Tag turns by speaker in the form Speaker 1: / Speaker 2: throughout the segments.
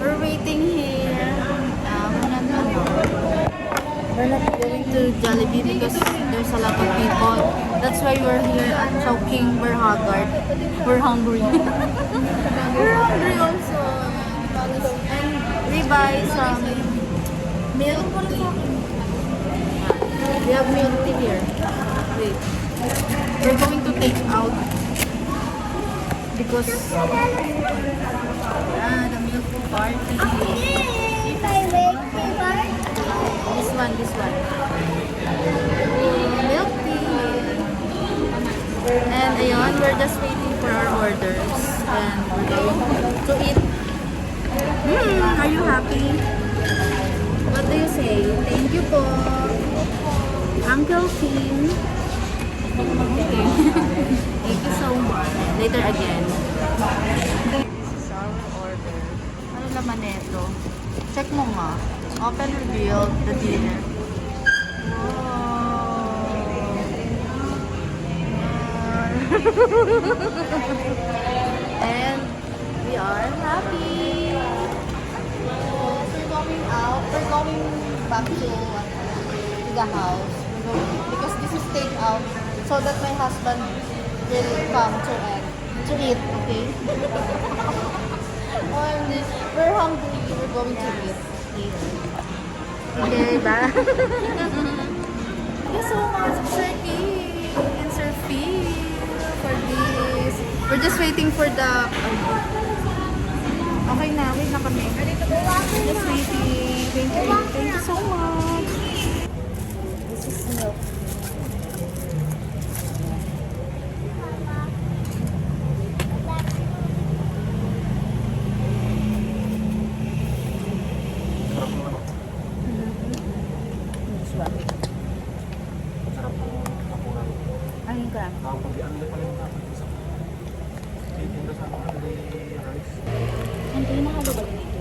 Speaker 1: We're waiting here. We're not going to Jollibee because there's a lot of people. That's why we're here at Chowking. We're haggard. We're hungry. We're hungry also. And we buy some milk tea. We have milk tea here. Wait. We're going to take out because the milk party. This one. Milk tea. And ayun, we're just waiting for our orders. And we're going to eat. Are you happy? What do you say? Thank you po. Uncle Finn. Okay. Thank you so much. Later again. This is our order. Ano naman ito? Check mo nga. Open, reveal the dinner. And we are happy. We're going out. We're going back to the house. Because this is takeout. So that my husband will come to eat. Okay? We're hungry. We're going to eat. Okay, bye. Thank you so much, Sir King and Sir Phil, for this. We're just waiting for the... Okay na, wait na kami. Just waiting. Thank you so much. This is milk. Ayun ka. And kayo nakalabag dito.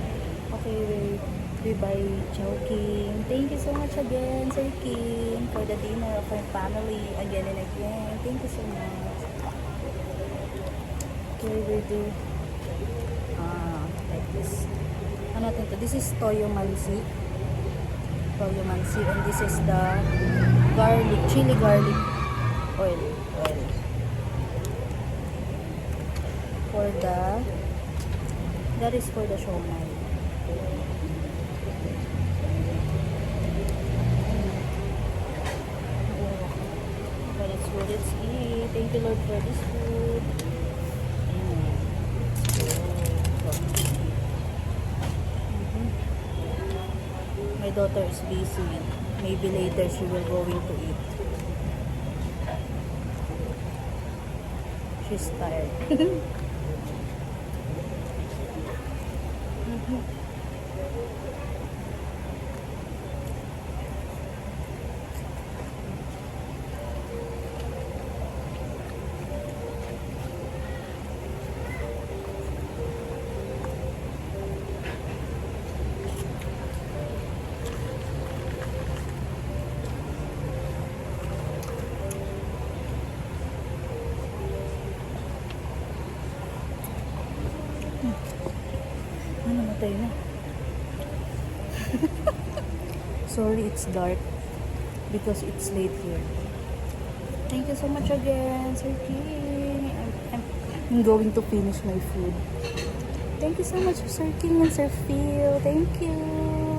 Speaker 1: Okay, we buy Chowking. Thank you so much again, Sir King, for the dinner of our family again and again. Thank you so much. Okay, we do like this. Ano natin to? This is Toyo Mansi. And this is the chili garlic oil. That is for the siomai. But it's good, it's eat. Thank you, Lord, for this food. Amen. My daughter is busy. Maybe later she will going to eat. She's tired. Namatay na. Sorry, it's dark because it's late here. Thank you so much again, Sir King. I'm going to finish my food. Thank you so much, Sir King and Sir Phil. Thank you.